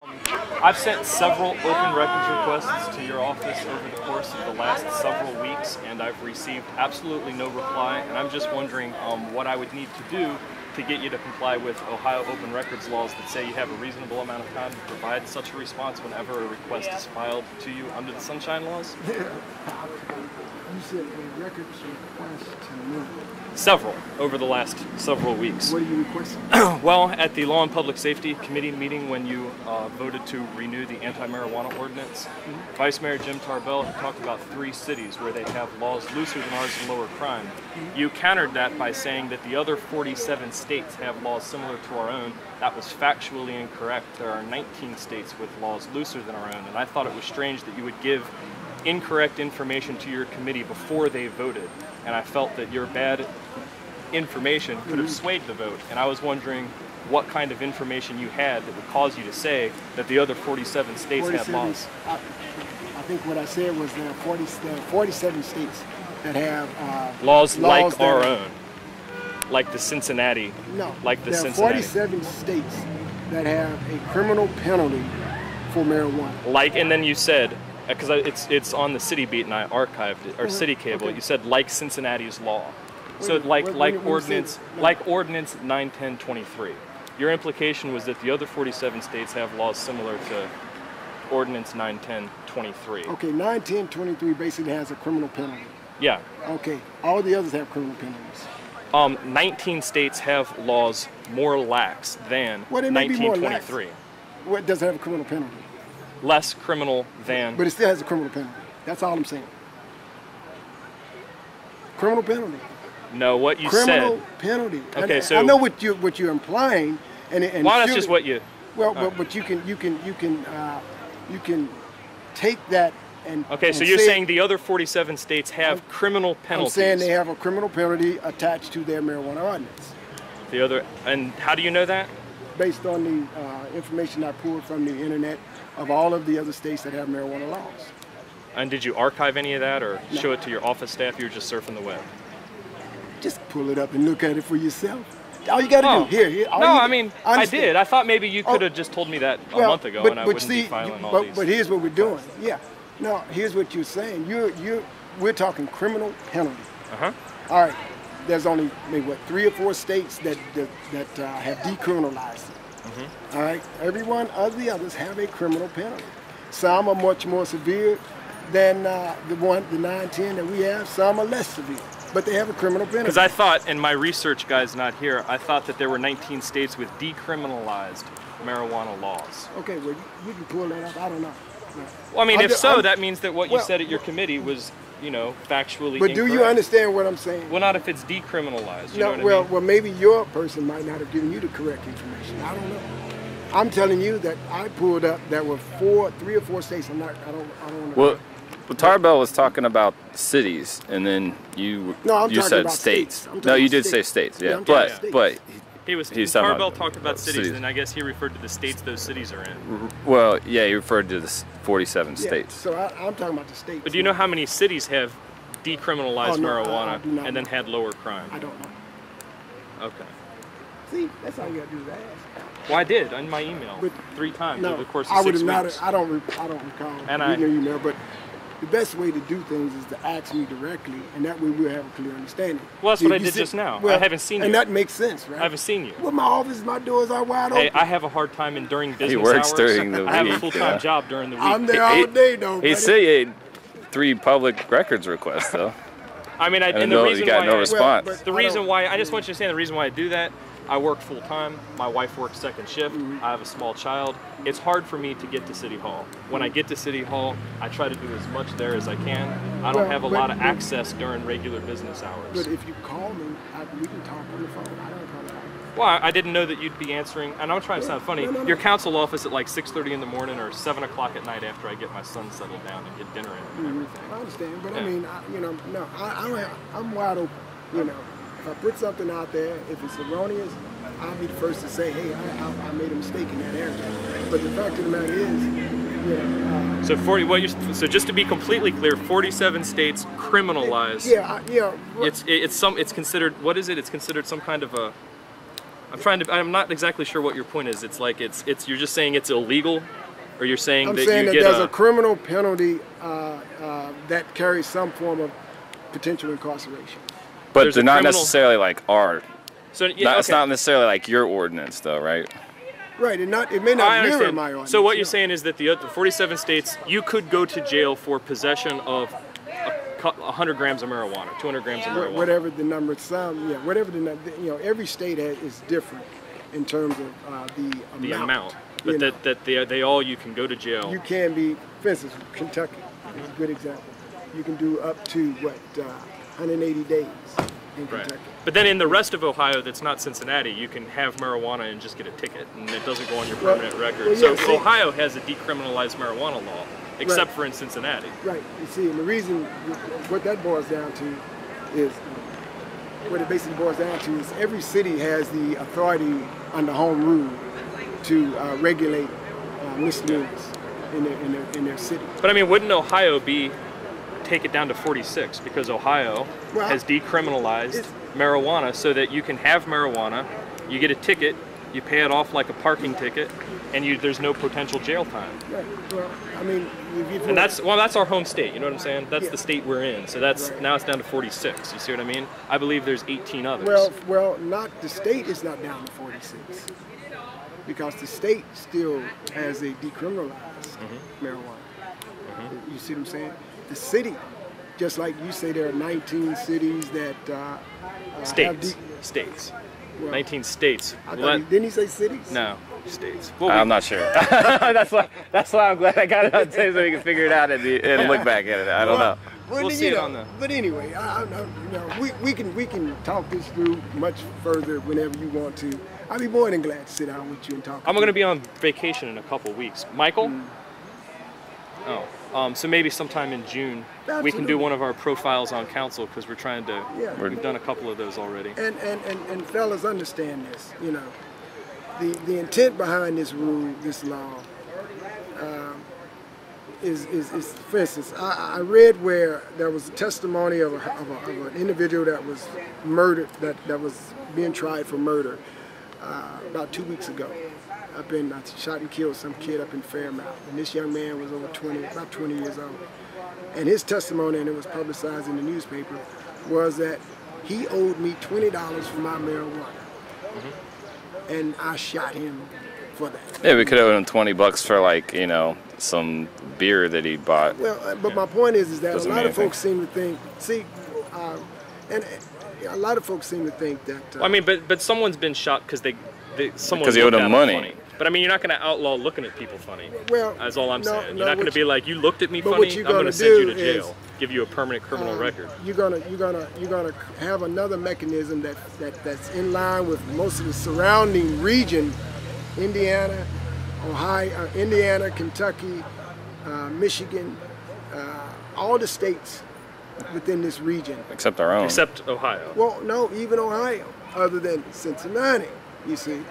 I've sent several open records requests to your office over the course of the last several weeks, and I've received absolutely no reply, and I'm just wondering what I would need to do to get you to comply with Ohio open records laws that say you have a reasonable amount of time to provide such a response whenever a request is filed to you under the Sunshine Laws. You said a records request to me. Several, over the last several weeks. What are you requesting? Well, at the Law and Public Safety Committee meeting when you voted to renew the anti-marijuana ordinance, Vice Mayor Jim Tarbell had talked about 3 cities where they have laws looser than ours and lower crime. You countered that by saying that the other 47 states have laws similar to our own. That was factually incorrect. There are 19 states with laws looser than our own, and I thought it was strange that you would give incorrect information to your committee before they voted, and I felt that your bad information could have swayed the vote, and I was wondering what kind of information you had that would cause you to say that the other 47 states had laws. I think what I said was there are 47 states that have laws like our own, like the Cincinnati. No, like the there Cincinnati. are 47 states that have a criminal penalty for marijuana. Like, and then you said, because it's on the City Beat and I archived it, or City Cable. Okay. You said like Cincinnati's law. So ordinance 91023. Your implication was that the other 47 states have laws similar to Ordinance 91023. Okay, 91023 basically has a criminal penalty. Yeah. Okay, all the others have criminal penalties. 19 states have laws more lax than 1923. What does it have a criminal penalty? Less criminal than. But it still has a criminal penalty. That's all I'm saying. Criminal penalty. No, what you criminal said. Penalty. Okay, and so I know what you're implying, and well, that's just what you. Well, but you can take that and. Okay, so you're saying the other 47 states have criminal penalties. I'm saying they have a criminal penalty attached to their marijuana ordinance. The other, and how do you know that? Based on the information I pulled from the internet of all of the other states that have marijuana laws. And did you archive any of that or No. show it to your office staff? You were just surfing the web. Just pull it up and look at it for yourself. All you got to do here. I did. I thought maybe you could have just told me that a month ago, and I wouldn't be filing all these. But here's what we're doing. Yeah. No, here's what you're saying. We're talking criminal penalty. All right. There's only maybe 3 or 4 states that have decriminalized it. All right. Every one of the others have a criminal penalty. Some are much more severe than the 910 that we have. Some are less severe, but they have a criminal penalty. Because I thought, and my research guy's not here, I thought that there were 19 states with decriminalized marijuana laws. Okay, well, you can pull that up. I don't know. Well, I mean, that means that what you said at your committee was, factually But incorrect. do you understand what I'm saying? Well, not if it's decriminalized. You know what I mean? Well, maybe your person might not have given you the correct information. I don't know. I'm telling you that I pulled up that were 3 or 4 states. I don't know. Well, Tarbell was talking about cities, and then you said about states. I'm No, talking you about did states. say states. Yeah, Yeah, I'm talking about but states. he's talking Tarbell about talked about cities, cities. and I guess he referred to the states those cities are in. Well, yeah, he referred to the 47 states. So I'm talking about the states. But do you know how many cities have decriminalized marijuana I do not and then know. had lower crime? I don't know. Okay. See, that's all you got to do is ask. Well, I did in my email But 3 times No, over the course of I would 6 have weeks. not. I don't recall reading your email, but the best way to do things is to ask me directly, and that way we'll have a clear understanding. Well, that's See, what I if you did just now. well, I haven't seen you. And that makes sense, right? I haven't seen you. Well, my office, my doors are wide open. Hey, I have a hard time in during business He works hours. during the I have a week, full-time yeah. job during the week. I'm there all day, though, buddy. He said he had 3 public records requests, though. I mean, And the no, reason you got why no I, response. but the reason why I just want you to understand the reason why I do that. I work full time. My wife works second shift. I have a small child. It's hard for me to get to City Hall. When I get to City Hall, I try to do as much there as I can. I don't have a lot of access during regular business hours. But if you call me, we can talk on the phone. I don't have a problem. Well, I didn't know that you'd be answering, and I'm trying to sound funny. No. Your council office at like 6:30 in the morning or 7 o'clock at night after I get my son settled down and get dinner in and everything. I understand, but Yeah. I mean, I'm wide open. If I put something out there, if it's erroneous, I'll be the first to say, hey, I made a mistake in that area. But the fact of the matter is, So just to be completely clear, 47 states criminalize. Yeah. It's considered, what is it? It's considered some kind of a I'm not exactly sure what your point is. It's like you're just saying it's illegal, or you're saying I'm that saying you that get there's a criminal penalty that carries some form of potential incarceration. But they're not necessarily like our. So yeah, It's not necessarily like your ordinance, though, right? Right. It may not mirror my ordinance. So what you're saying is that the 47 states, you could go to jail for possession of 100 grams of marijuana, 200 grams of marijuana. Whatever the number, whatever the number, every state is different in terms of the amount. But you can go to jail. You can be, for instance, Kentucky is a good example. You can do up to 180 days in Kentucky. But then in the rest of Ohio that's not Cincinnati, you can have marijuana and just get a ticket, and it doesn't go on your permanent record. So Ohio has a decriminalized marijuana law, except for in Cincinnati. Right. You see, and the reason, what that boils down to is, what it basically boils down to is every city has the authority under home rule to regulate misdemeanors in their city. But I mean, wouldn't Ohio take it down to 46 because Ohio has decriminalized marijuana so that you can have marijuana, you get a ticket, you pay it off like a parking ticket, and there's no potential jail time. Right. Well, I mean, and that's our home state. You know what I'm saying? That's the state we're in. So now it's down to 46. You see what I mean? I believe there's 18 others. Well, not the state is not down to 46 because the state still has a decriminalized marijuana. You see what I'm saying? The city, just like you say, there are 19 cities that states. Well, 19 states. Didn't he say cities? No, states. Well, I'm not sure. that's why I'm glad I got it on tape so we can figure it out and look back at it. I don't know. We'll see it on the. But anyway, we can talk this through much further whenever you want to. I'd be more than glad to sit down with you and talk. I'm going to be on vacation in a couple weeks. Michael? So maybe sometime in June we can do one of our profiles on council because we're trying to. We've done a couple of those already. And fellas, understand this. The intent behind this rule, this law, is for instance, I read where there was a testimony of an individual that was murdered, that was being tried for murder about 2 weeks ago. Shot and killed some kid up in Fairmount, and this young man was about 20 years old. And his testimony, and it was publicized in the newspaper, was that he owed me $20 for my marijuana, and I shot him for that. Yeah, we could have owed him $20 for some beer that he bought. Well, but my point is that a lot of folks seem to think, and a lot of folks seem to think that. I mean, but someone's been shot because they he owed him money. Funny. But I mean, you're not going to outlaw looking at people funny. Well, that's all I'm saying. You're not going to be like, you looked at me funny, I'm going to send you to jail, give you a permanent criminal record. You're gonna have another mechanism that's in line with most of the surrounding region, Indiana, Ohio, Indiana, Kentucky, Michigan, all the states within this region. Except our own. Except Ohio. Well, no, even Ohio, other than Cincinnati, you see.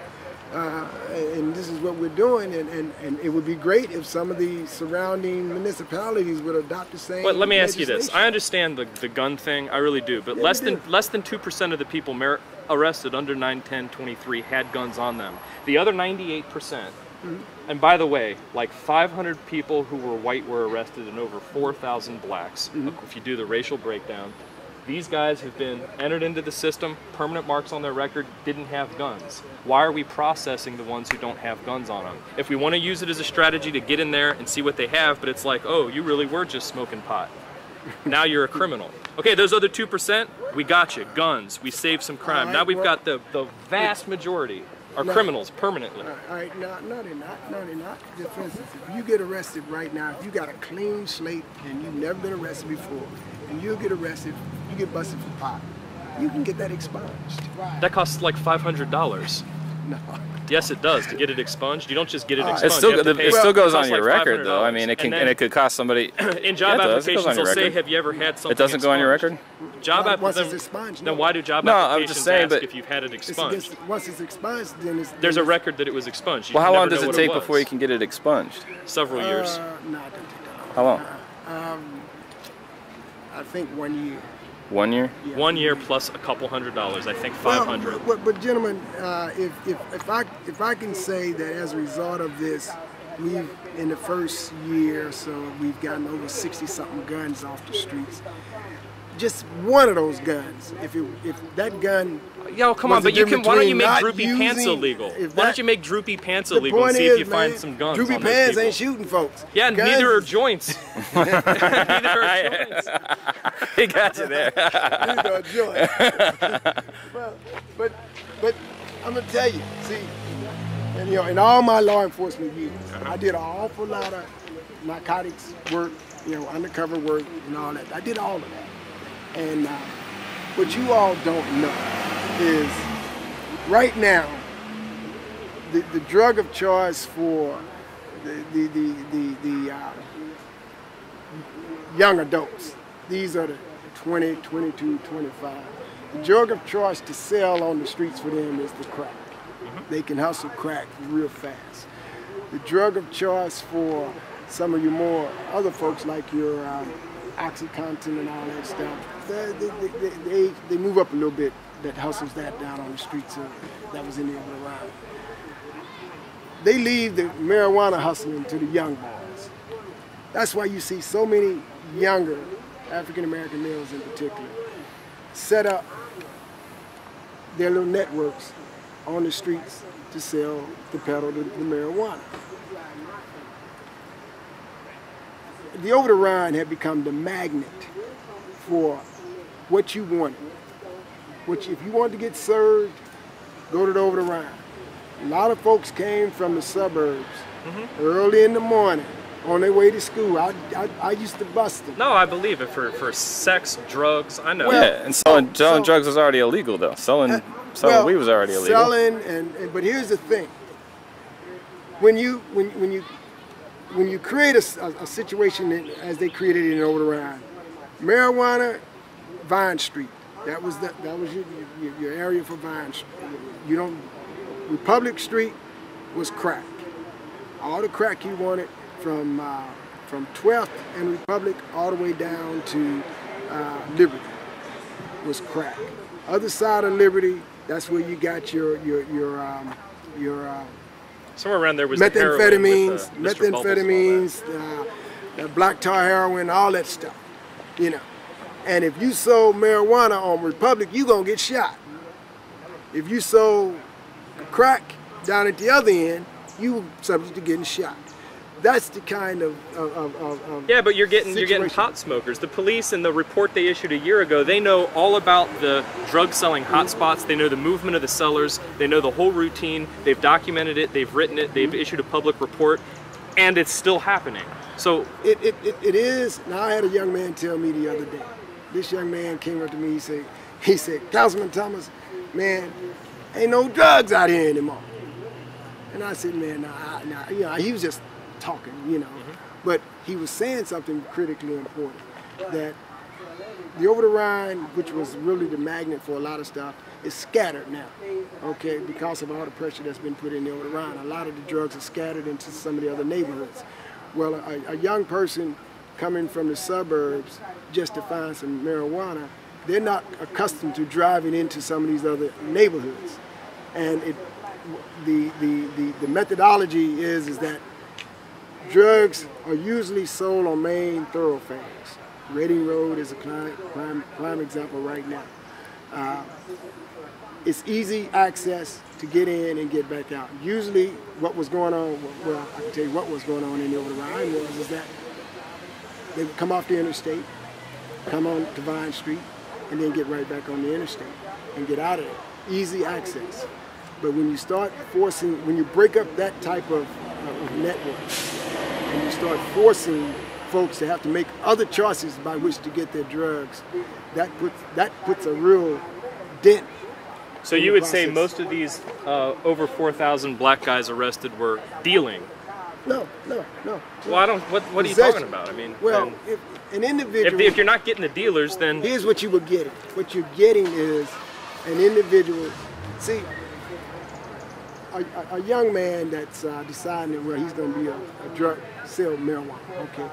And this is what we're doing, and it would be great if some of the surrounding municipalities would adopt the same. But let me ask you this: I understand the gun thing, I really do, but less than 2% of the people arrested under 9/10/23 had guns on them. The other 98%, and by the way, like 500 people who were white were arrested, and over 4,000 blacks. If you do the racial breakdown. These guys have been entered into the system, permanent marks on their record, didn't have guns. Why are we processing the ones who don't have guns on them? If we want to use it as a strategy to get in there and see what they have, but it's like, oh, you really were just smoking pot. Now you're a criminal. Okay, those other 2%, we got you. Guns, we saved some crime. Right, now we've got the vast majority are criminals permanently. All right, no, they're not. Just for instance, if you get arrested right now, if you got a clean slate and you've never been arrested before, and you get arrested, you get busted for pot, you can get that expunged. That costs like $500. No. Yes, it does. To get it expunged, you don't just get it expunged. It still goes on your record, though. I mean, it could cost somebody. In job applications, they'll say, "Have you ever had something?" It doesn't go on your record. Job once it's expunged. Then why do job I'm just applications saying, ask if you've had it expunged? Once it's expunged, then there's a record that it was expunged. Well, how long does it take before you can get it expunged? Several years. No, I don't think that long. How long? I think 1 year. 1 year? Yeah. 1 year plus a couple $100, I think $500. But gentlemen, if I can say that as a result of this, we've in the first year or so we've gotten over 60-something guns off the streets. Just one of those guns, if that gun. Yo, come on, but you can. Why don't you make droopy pants illegal? Why don't you make droopy pants illegal and see if you find some guns? Droopy on pants those ain't shooting folks. Yeah, guns. Neither are joints. Neither are joints. He got you there. Neither are joints. but I'm gonna tell you, see, and you know, in all my law enforcement years, I did an awful lot of narcotics work, you know, undercover work and all that. I did all of that. And what you all don't know is right now, the drug of choice for the young adults, these are the 20, 22, 25. The drug of choice to sell on the streets for them is the crack. They can hustle crack real fast. The drug of choice for some of you more other folks like your OxyContin and all that stuff, they move up a little bit. That hustles that down on the streets that was in the over around. They leave the marijuana hustling to the young boys. That's why you see so many younger African American males in particular set up their little networks on the streets to sell, to peddle the marijuana. The over the Rhine had become the magnet for what you wanted. Which, if you wanted to get served, go to the over the Rhine. A lot of folks came from the suburbs early in the morning on their way to school. I used to bust them. No, I believe it for sex, drugs. I know. Well, yeah, and selling drugs was already illegal though. Selling weed was already illegal. Selling but here's the thing. When you create a situation as they created it in over the Rhine, marijuana, Vine Street. That was your area for Vine Street. Republic Street was crack. All the crack you wanted from 12th and Republic all the way down to Liberty was crack. Other side of Liberty, that's where you got your somewhere around there was methamphetamines, the black tar heroin, all that stuff, you know. And if you sold marijuana on Republic, you gonna get shot. If you sold crack down at the other end, you were subject to getting shot. That's the kind of yeah, but you're getting situation. pot smokers. The police and the report they issued a year ago, they know all about the drug selling hotspots. They know the movement of the sellers. They know the whole routine. They've documented it. They've written it. They've issued a public report, and it's still happening. So it is. Now I had a young man tell me the other day. This young man came up to me. He said, Councilman Thomas, man, ain't no drugs out here anymore. And I said, man, nah, you know, he was just talking, you know, but he was saying something critically important, that the over the Rhine, which was really the magnet for a lot of stuff, is scattered now, okay, because of all the pressure that's been put in the over the Rhine. A lot of the drugs are scattered into some of the other neighborhoods. Well, a young person coming from the suburbs just to find some marijuana, they're not accustomed to driving into some of these other neighborhoods. And the methodology is that drugs are usually sold on main thoroughfares. Reading Road is a prime example right now. It's easy access to get in and get back out. Usually what was going on, well, I can tell you what was going on in the over the Rhine is that they would come off the interstate, come on to Vine Street, and then get right back on the interstate and get out of it. Easy access. But when you start forcing, when you break up that type of network, and you start forcing folks to have to make other choices by which to get their drugs, that puts a real dent. So you would say most of these over 4,000 black guys arrested were dealing? No. Well, I don't. What are you talking about? I mean, well, if an individual. If you're not getting the dealers, then here's what you were getting. What you're getting is an individual. See, a young man that's deciding that, well, he's going to be a drug sell marijuana. Okay.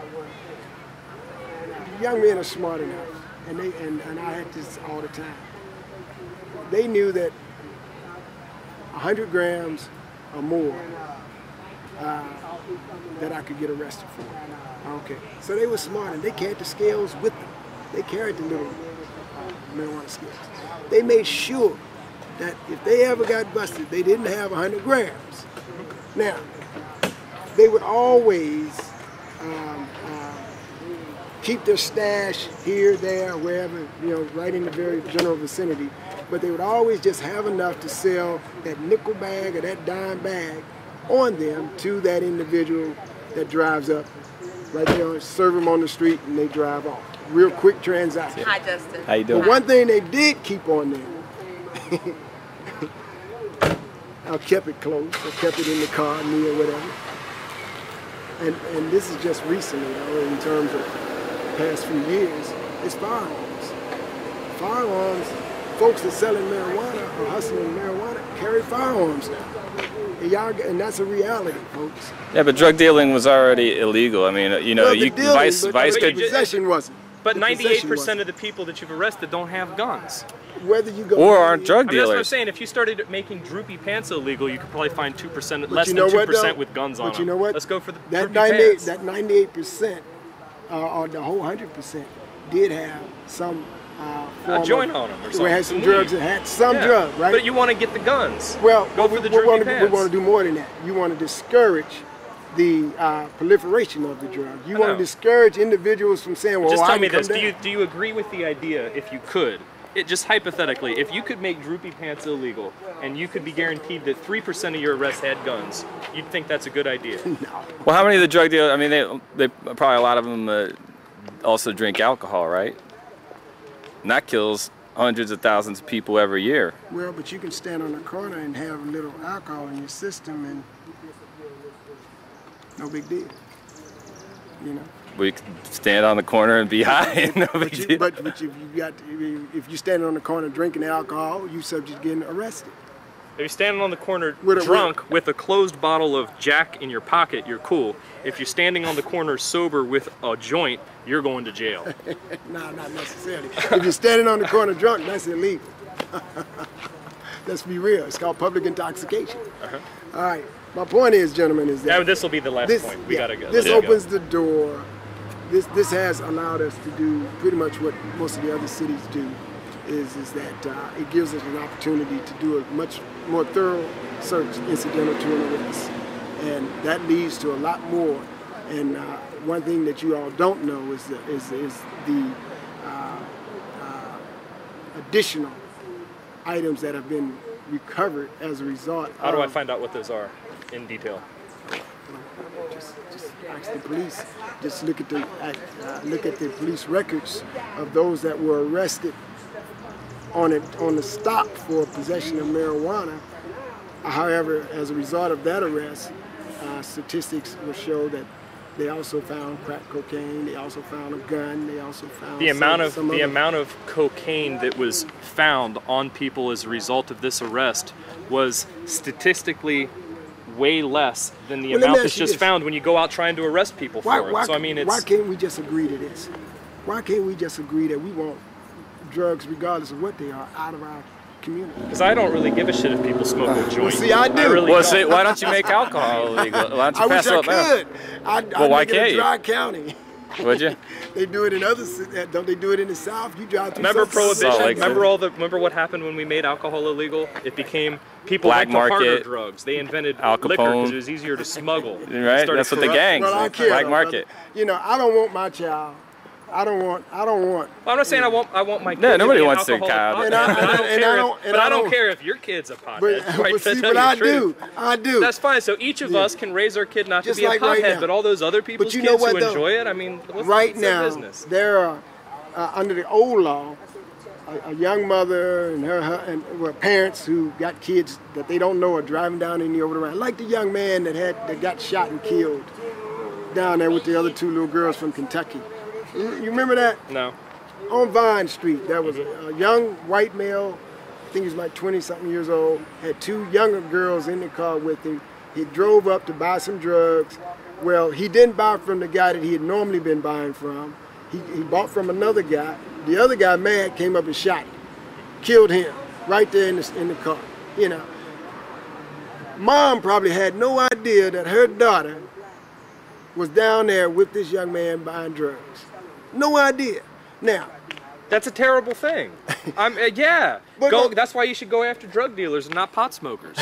The young men are smart enough and I had this all the time. They knew that 100 grams or more that I could get arrested for. Okay, so they were smart and they carried the scales with them. They carried the little marijuana scales. They made sure that if they ever got busted, they didn't have 100 grams. Now, they would always keep their stash here, there, wherever, you know, right in the very general vicinity. But they would always just have enough to sell that nickel bag or that dime bag on them to that individual that drives up right there, serve them on the street, and they drive off. Real quick transaction. Hi, Justin. How you doing? But one thing they did keep on them, I kept it close. I kept it in the car, me or whatever. And this is just recently, in terms of the past few years, it's firearms. Firearms, folks that selling marijuana or hustling marijuana carry firearms now. And that's a reality, folks. Yeah, but drug dealing was already illegal. I mean, you know, Well, vice could. Possession wasn't. But The possession 98% wasn't. of the people that you've arrested don't have guns. Whether you go Or aren't drug I mean, that's what I'm dealers. saying. If you started making droopy pants illegal, you could probably find 2%, But less you than know what, 2% though? with guns on But you them. know what? Let's go for the that droopy 98. pants. That 98%, or the whole 100%, did have some form A joint of, on them or where something. it had some drugs. It had some drug, right? But you want to get the guns. Well, go we, for the we droopy want to pants. do more than that. You want to discourage the proliferation of the drug. You want to discourage individuals from saying, well, Just I tell can me come this: down. do you agree with the idea? If you could, just hypothetically, if you could make droopy pants illegal, and you could be guaranteed that 3% of your arrests had guns, you'd think that's a good idea? No. Well, how many of the drug dealers? I mean, they probably a lot of them also drink alcohol, right? And that kills hundreds of thousands of people every year. Well, but you can stand on the corner and have a little alcohol in your system, and no big deal. You know. We can stand on the corner and be high, and no big deal. But if you're standing on the corner drinking alcohol, you subject to getting arrested. If you're standing on the corner With a- drunk with a closed bottle of Jack in your pocket, you're cool. If you're standing on the corner sober with a joint, you're going to jail. No, not necessarily. If you're standing on the corner drunk, that's illegal. Let's be real. It's called public intoxication. All right. My point is, gentlemen, is that This will be the last point. We gotta go. This There you go. opens the door. This has allowed us to do pretty much what most of the other cities do. Is that it gives us an opportunity to do a much more thorough search incidental to an arrest, and that leads to a lot more. And one thing that you all don't know is the additional items that have been recovered as a result. How do I find out what those are in detail? Just ask the police. Just look at the police records of those that were arrested on the stop for possession of marijuana. However, as a result of that arrest, statistics will show that they also found crack cocaine. They also found a gun. They also found The amount of cocaine that was found on people as a result of this arrest was statistically way less than the Well, let me amount ask that's you just this. found when you go out trying to arrest people for it. So I mean, why can't we just agree to this? Why can't we just agree that we want drugs, regardless of what they are, out of our community? because I don't really give a shit if people smoke a joint. Well, see, I do. really Well, don't. see, why don't you make alcohol illegal? Why don't you I pass wish I it up? could. I'd why make it can't a you? dry county. Would you? They do it in other cities. Don't they do it in the South? You drive through Remember some prohibition? Salt Lake City. Remember what happened when we made alcohol illegal? It became people Black went to harder market, drugs. They invented Al liquor Capone. because it was easier to smuggle. Right? Started That's what the corrupt- gangs. Well, I don't care. Black though, market. brother. You know, I don't want my child. I don't want. Well, I'm not saying I want my kids. No, nobody to be wants their alcoholic child. potheads, And I don't- care if your kid's a But, pothead. Right? but To see, tell but you I the truth. do. I do. That's fine. So each of us can raise our kid not to Just be a like right pothead, now. but all those other people's you know kids what, who though? enjoy it, I mean, what's Right their now, business? there are under the old law, a young mother and her parents who got kids that they don't know are driving down in the over the road, like the young man that got shot and killed down there with the other two little girls from Kentucky. You remember that? No. On Vine Street, there was a young white male, I think he was like 20-something years old, had two younger girls in the car with him. He drove up to buy some drugs. Well, he didn't buy from the guy that he had normally been buying from. He bought from another guy, The other guy, mad, came up and shot him, killed him right there in the car. You know, mom probably had no idea that her daughter was down there with this young man buying drugs. No idea. Now, that's a terrible thing. Yeah. That's why you should go after drug dealers and not pot smokers.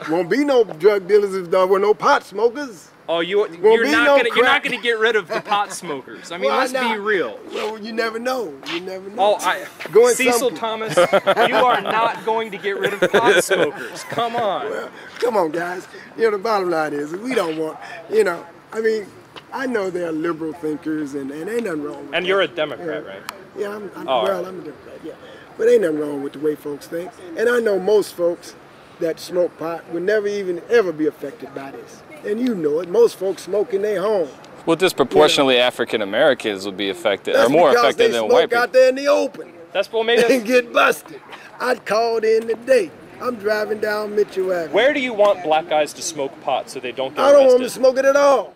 Won't be no drug dealers if there were no pot smokers. Oh, you're not gonna get rid of the pot smokers. I mean, Why let's not? be real. Well, you never know. You never know. Oh, Cecil Thomas, you are not going to get rid of pot smokers. Come on. Well, come on, guys. You know, the bottom line is we don't want. You know, I mean, I know they're liberal thinkers, and ain't nothing wrong with that. And you're a Democrat, right? Yeah, I'm a Democrat. Yeah, but ain't nothing wrong with the way folks think. And I know most folks that smoke pot would never even ever be affected by this. And you know it. Most folks smoke in their home. Well, disproportionately African Americans would be affected, or more affected than white people. Out there in the open. That's what made and get busted. I called in today. I'm driving down Mitchell Avenue. Where do you want black guys to smoke pot so they don't get arrested? I don't want them to smoke it at all.